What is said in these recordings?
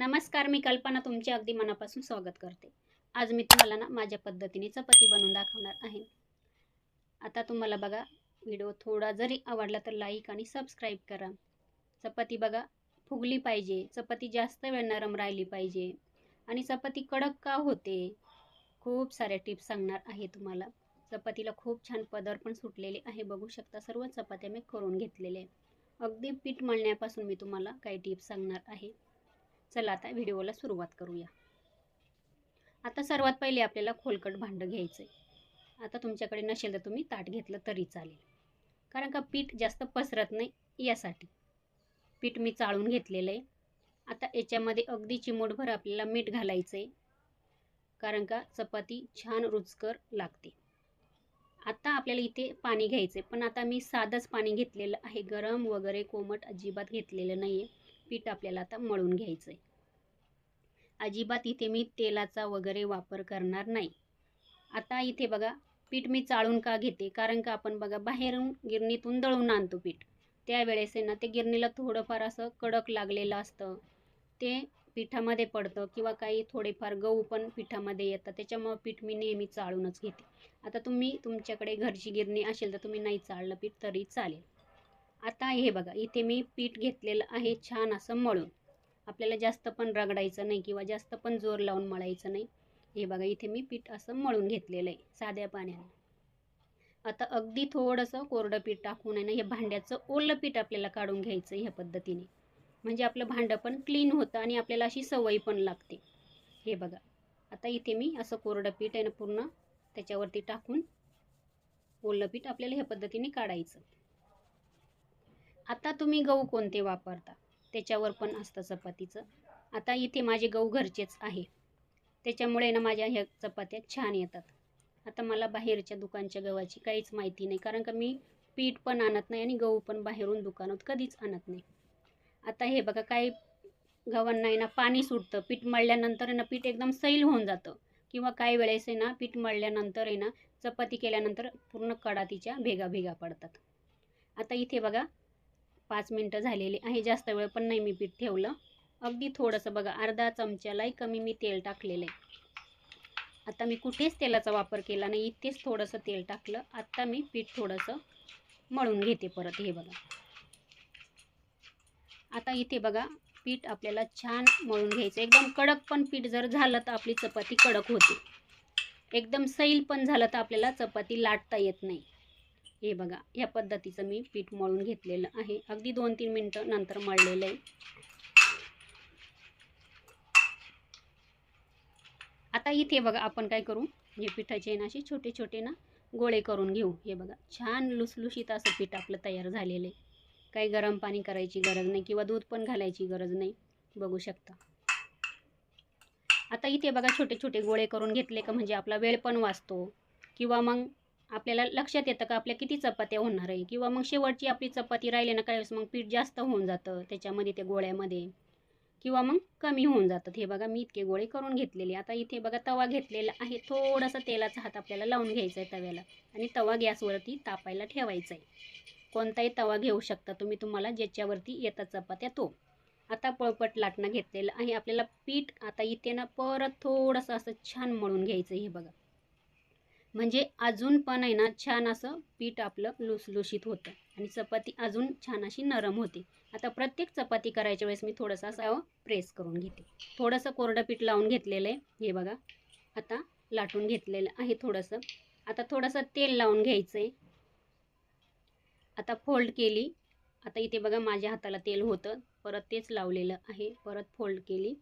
नमस्कार, मी कल्पना तुमचे अगदी मनापासून स्वागत करते. आज मी तुम्हाला माझ्या पद्धतीने चपाती बनवून दाखवणार आहे. आता तुम्हाला बघा, व्हिडिओ थोडा जरी आवडला तर लाईक आणि सबस्क्राईब करा. चपाती बघा फुगली पाहिजे, चपाती जास्त वेळ नरम राहिली पाहिजे आणि चपाती कडक का होते, खूप साऱ्या टिप्स सांगणार आहे तुम्हाला. चपातीला खूप छान पदर पण सुटलेले आहे, बघू शकता. सर्व चपात्या मी करून घेतलेले आहे. अगदी पीठ मळण्यापासून मी तुम्हाला काही टिप्स सांगणार आहे. चला आता व्हिडिओला सुरुवात करूया. आता सर्वात पहिले आपल्याला खोलकट भांडं घ्यायचं आहे. आता तुमच्याकडे नसेल तर तुम्ही ताट घेतलं तरी चालेल, कारण का पीठ जास्त पसरत नाही यासाठी. पीठ मी चाळून घेतलेलं आहे. आता याच्यामध्ये अगदी चिमूटभर आपल्याला मीठ घालायचं आहे, कारण का चपाती छान रुचकर लागते. आता आपल्याला इथे पाणी घ्यायचं आहे, पण आता मी साधंच पाणी घेतलेलं आहे, गरम वगैरे कोमट अजिबात घेतलेलं नाही आहे. पीठ आपल्याला आता मळून घ्यायचं आहे. अजिबात इथे मी तेलाचा वगैरे वापर करणार नाही. आता इथे बघा, पीठ मी चाळून का घेते, कारण का आपण बघा बाहेरून गिरणीतून दळून आणतो पीठ. त्यावेळेस आहे ना, ते गिरणीला थोडंफार असं कडक लागलेलं असतं, ते पिठामध्ये पडतं, किंवा काही थोडेफार गहू पण पिठामध्ये येतात. त्याच्यामुळं पीठ मी नेहमी चाळूनच घेते. आता तुम्ही तुमच्याकडे घरची गिरणी असेल तर तुम्ही नाही चाळलं पीठ तरी चालेल. आता हे बघा, इथे मी पीठ घेतलेलं आहे छान असं मळून. आपल्याला जास्त पण रगडायचं नाही किंवा जास्त पण जोर लावून मळायचं नाही. हे बघा, इथे मी पीठ असं मळून घेतलेलं आहे साध्या पाण्याने. आता अगदी थोडंसं कोरडं पीठ टाकून आहे ना, हे भांड्याचं ओलं पीठ आपल्याला काढून घ्यायचं ह्या पद्धतीने. म्हणजे आपलं भांडं पण क्लीन होतं आणि आपल्याला अशी सवय पण लागते. हे बघा, आता इथे मी असं कोरडं पीठ आहे ना पूर्ण त्याच्यावरती टाकून ओलं पीठ आपल्याला ह्या पद्धतीने काढायचं. आता तुम्ही गहू कोणते वापरता त्याच्यावर पण असतं चपातीचं. आता इथे माझे गहू घरचेच आहे, त्याच्यामुळे ना माझ्या ह्या चपात्या छान येतात. आता मला बाहेरच्या दुकानच्या गव्हाची काहीच माहिती नाही, कारण का मी पीठ पण आणत नाही आणि गहू पण बाहेरून दुकानात कधीच आणत नाही. आता हे बघा, काही गव्हांना आहे ना पाणी सुटतं, पीठ मळल्यानंतर आहे ना पीठ एकदम सैल होऊन जातं, किंवा काही वेळेस आहे ना पीठ मळल्यानंतर आहे ना चपाती केल्यानंतर पूर्ण कडा तिच्या भेगा भेगा पडतात. आता इथे बघा 5 मिनटं झालेली आहे, जास्त वेळ पण नाही मी पीठ ठेवलं. अगदी थोडंसं बघा, अर्धा चमच्यालाही कमी मी तेल टाकलेलं आहे. आता मी कुठेच तेलाचा वापर केला नाही, इथेच थोडंसं तेल टाकलं. आता मी पीठ थोडंसं मळून घेते परत. हे बघा, आता इथे बघा पीठ आपल्याला छान मळून घ्यायचं. एकदम कडक पण पीठ जर झालं तर आपली चपाती कडक होते, एकदम सैल पण झालं तर आपल्याला चपाती लाटता येत नाही. हे बघा, या पद्धतीचं मी पीठ मळून घेतलेलं आहे. अगदी 2-3 मिनटं नंतर मळलेलं आहे. आता इथे बघा, आपण काय करू, हे पिठाचे ना असे छोटे छोटे ना गोळे करून घेऊ. हे बघा, छान लुसलुशीत असं पीठ आपलं तयार झालेलं आहे. काही गरम पाणी करायची गरज नाही किंवा दूध पण घालायची गरज नाही, बघू शकता. आता इथे बघा, छोटे छोटे गोळे करून घेतले का म्हणजे आपला वेळ पण वाचतो, किंवा मग आपल्याला लक्षात येतं का आपल्या किती चपात्या होणार आहे, किंवा मग शेवटची आपली चपाती राहिली ना काही मग पीठ जास्त होऊन जातं त्याच्यामध्ये, त्या गोळ्यामध्ये, किंवा मग कमी होऊन जातात. हे बघा, मी इतके गोळे करून घेतलेले. आता इथे बघा तवा घेतलेला आहे. थोडासा तेलाचा हात आपल्याला लावून घ्यायचा आहे तव्याला, आणि तवा गॅसवरती तापायला ठेवायचा आहे. कोणताही तवा घेऊ शकता तुम्ही, तुम्हाला ज्याच्यावरती येतात चपात्या तो. आता पळपट लाटणं घेतलेलं आहे आपल्याला पीठ. आता इथे ना परत थोडंसं असं छान मळून घ्यायचं. हे बघा, म्हणजे अजून पण आहे ना छान असं पीठ आपलं लुसलुशीत होतं आणि चपाती अजून छान अशी नरम होते. आता प्रत्येक चपाती करायच्या वेळेस मी थोडंसं असं प्रेस करून घेते. थोडंसं कोरडं पीठ लावून घेतलेलं आहे. हे बघा, आता लाटून घेतलेलं आहे थोडंसं. आता थोडंसं तेल लावून घ्यायचं आहे. आता फोल्ड केली. आता इथे बघा माझ्या हाताला तेल होतं, परत तेच लावलेलं आहे, परत फोल्ड केली.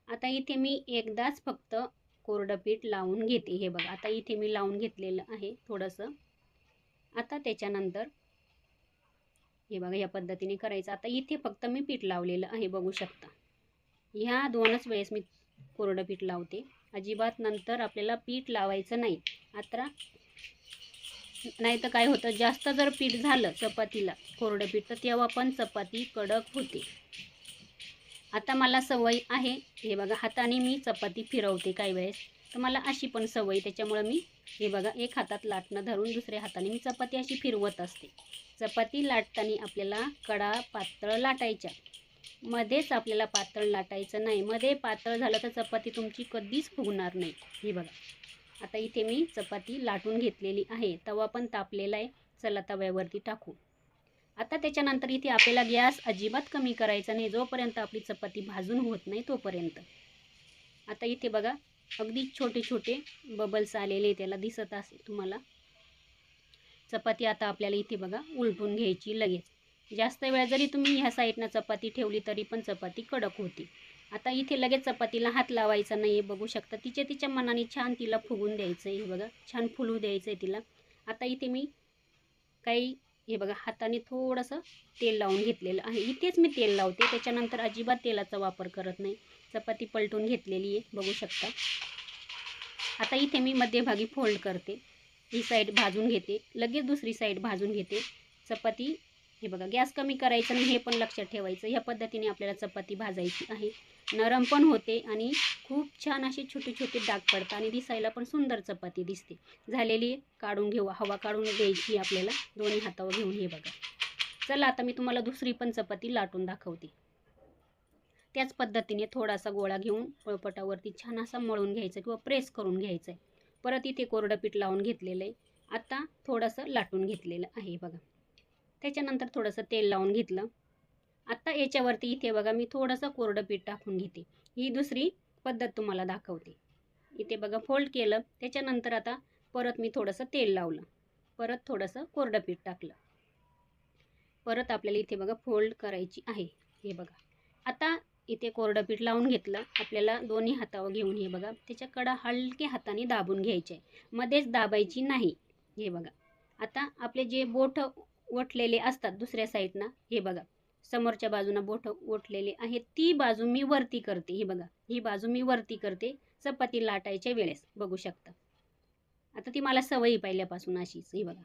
आता इथे मी एकदाच फक्त कोरडं पीठ लावून घेते. हे बघा, आता इथे मी लावून घेतलेलं आहे थोडंसं. आता त्याच्यानंतर हे बघा, या पद्धतीने करायचं. आता इथे फक्त मी पीठ लावलेलं आहे, बघू शकता. ह्या 2च वेळेस मी कोरडं पीठ लावते, अजिबात नंतर आपल्याला पीठ लावायचं नाही. आता नाही तर काय होतं, जास्त जर पीठ झालं चपातीला कोरडं पीठ, तर तेव्हा पण चपाती कडक होते. आता मला सवय आहे, हे बघा, हाताने मी चपाती फिरवते काही वेळेस, तर मला अशी पण सवय, त्याच्यामुळे मी हे बघा एक हातात लाटणं धरून दुसऱ्या हाताने मी चपाती अशी फिरवत असते. चपाती लाटताना आपल्याला कडा पातळ लाटायच्या, मध्येच आपल्याला पातळ लाटायचं नाही, मध्ये पातळ झालं तर चपाती तुमची कधीच फुगणार नाही. हे बघा, आता इथे मी चपाती लाटून घेतलेली आहे. तवा पण तापलेला आहे. चला तव्यावरती टाकू. आता त्याच्यानंतर इथे आपल्याला गॅस अजिबात कमी करायचा नाही, जोपर्यंत आपली चपाती भाजून होत नाही तोपर्यंत. आता इथे बघा, अगदी छोटे छोटे बबल्स आलेले त्याला दिसत असेल तुम्हाला. चपाती आता आपल्याला इथे बघा उलटून घ्यायची लगेच. जास्त वेळ जरी तुम्ही ह्या साईडनं चपाती ठेवली तरी पण चपाती कडक होती. आता इथे लगेच चपातीला हात लावायचा नाही, बघू शकता. तिच्या मनाने छान तिला फुगून द्यायचं आहे. हे बघा, छान फुलू द्यायचं आहे तिला. आता इथे मी काही हे बघा हाताने थोडंसं तेल लावून घेतलेलं आहे. इथेच मी तेल लावते, त्याच्यानंतर अजिबात तेलाचा वापर करत नाही. चपाती पलटून घेतलेली आहे, बघू शकता. आता इथे मी मध्यभागी फोल्ड करते, ही साईड भाजून घेते, लगेच दुसरी साईड भाजून घेते. चपाती हे बघा, गॅस कमी करायचं नाही हे पण लक्षात ठेवायचं. ह्या पद्धतीने आपल्याला चपाती भाजायची आहे. नरम पण होते आणि खूप छान असे छोटे छोटे डाग पडतात आणि दिसायला पण सुंदर चपाती दिसते. झालेली काढून घेऊ, हवा काढून घ्यायची आपल्याला दोन्ही हातावर घेऊन. हे बघा, चला आता मी तुम्हाला दुसरी पण चपाती लाटून दाखवते. त्याच पद्धतीने थोडासा गोळा घेऊन पळपटावरती छान असा मळून घ्यायचा किंवा प्रेस करून घ्यायचं आहे. परत इथे कोरडं पीठ लावून घेतलेलं आहे. आता थोडंसं लाटून घेतलेलं आहे बघा. त्याच्यानंतर थोडंसं तेल लावून घेतलं. आता याच्यावरती इथे बघा मी थोडंसं कोरडं पीठ टाकून घेते. ही दुसरी पद्धत तुम्हाला दाखवते. इथे बघा फोल्ड केलं, त्याच्यानंतर आता परत मी थोडंसं तेल लावलं, परत थोडंसं कोरडं पीठ टाकलं. परत आपल्याला इथे बघा फोल्ड करायची आहे. हे बघा, आता इथे कोरडं पीठ लावून घेतलं. आपल्याला दोन्ही हातावर घेऊन हे बघा त्याच्याकडं हलके हाताने दाबून घ्यायचे आहे, मध्येच दाबायची नाही. हे बघा, आता आपले जे बोट ओटलेले असतात दुसऱ्या साईडनं, हे बघा समोरच्या बाजूनं बोट ओटलेले आहेत, ती बाजू मी वरती करते. हे बघा, ही बाजू मी वरती करते चपाती लाटायच्या वेळेस, बघू शकता. आता ती मला सवयी पहिल्यापासून अशीच. हे बघा,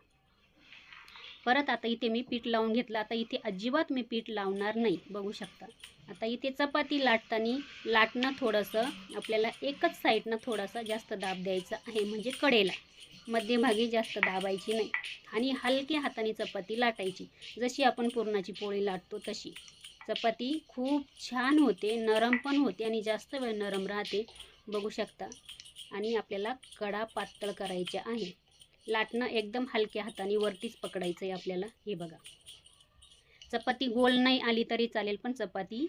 परत आता इथे मी पीठ लावून घेतलं. आता इथे अजिबात मी पीठ लावणार नाही, बघू शकता. आता इथे चपाती लाटणं थोडंसं आपल्याला एकच साईडनं थोडासा जास्त दाब द्यायचा आहे, म्हणजे कडेला, मध्यभागी जास्त दाबायची नाही आणि हलक्या हाताने चपाती लाटायची, जशी आपण पुरणाची पोळी लाटतो तशी. चपाती खूप छान होते, नरम पण होते आणि जास्त वेळ नरम राहते, बघू शकता. आणि आपल्याला कडा पातळ करायच्या आहे. लाटणं एकदम हलक्या हाताने वरतीच पकडायचं आहे आपल्याला. हे बघा, चपाती गोल नाही आली तरी चालेल, पण चपाती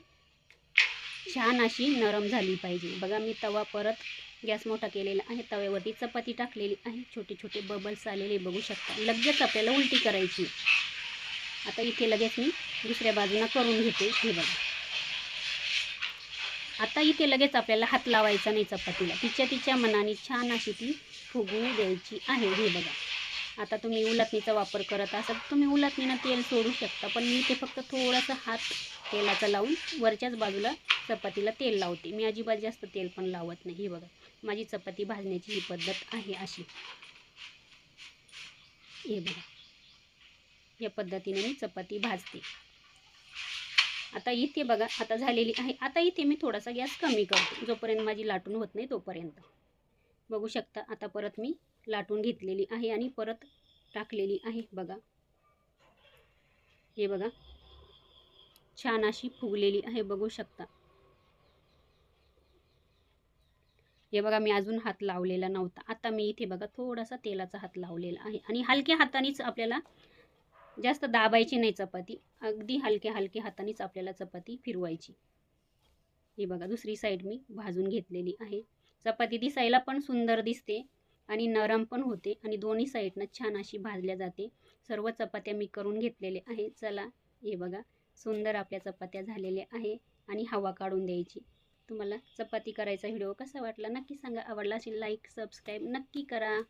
छान अशी नरम झाली पाहिजे. बघा, मी तवा परत गॅस मोठा केलेला आहे, तव्यावरती चपाती टाकलेली आहे. छोटे छोटे बबल्स आलेले बघू शकता. लगेच आपल्याला उलटी करायची. आता इथे लगेच मी दुसऱ्या बाजूला करून घेते. हे बघा, आता इथे लगेच आपल्याला हात लावायचा नाही चपातीला, तिच्या मनाने छान अशी ती फुगू द्यायची आहे. हे बघा, आता तुम्ही उलटणीचा वापर करत असाल तुम्ही उलटणीनं तेल सोडू शकता, पण मी इथे फक्त थोडंसं हात तेलाचा लावून वरच्याच बाजूला चपातीला तेल लावते. मी अजिबात जास्त तेल पण लावत नाही. हे बघा, माझी चपाती भाजण्याची ही पद्धत आहे अशी. हे बघा, या पद्धतीने मी चपाती भाजते. आता इथे बघा, आता झालेली आहे. आता इथे मी थोडासा गॅस कमी करते, जोपर्यंत माझी लाटून होत नाही तोपर्यंत. बघू शकता, आता परत मी लाटून घेतलेली आहे आणि परत टाकलेली आहे. बघा, हे बघा छान अशी फुगलेली आहे, बघू शकता. हे बघा, मी अजून हात लावलेला नव्हता. आता मी इथे बघा थोडासा तेलाचा हात लावलेला आहे आणि हलक्या हातानेच आपल्याला, जास्त दाबायची नाही चपाती, अगदी हलक्या हातानेच आपल्याला चपाती फिरवायची. हे बघा, दुसरी साईड मी भाजून घेतलेली आहे. चपाती दिसायला पण सुंदर दिसते आणि नरम पण होते आणि दोन्ही साईडनं छान अशी भाजल्या जाते. सर्व चपात्या मी करून घेतलेल्या आहे. चला, हे बघा सुंदर आपल्या चपात्या झालेल्या आहे आणि हवा काढून द्यायची. तुम्हाला चपाती करायचा व्हिडिओ कसा वाटला नक्की सांगा. आवडला असेल लाईक सबस्क्राईब नक्की करा.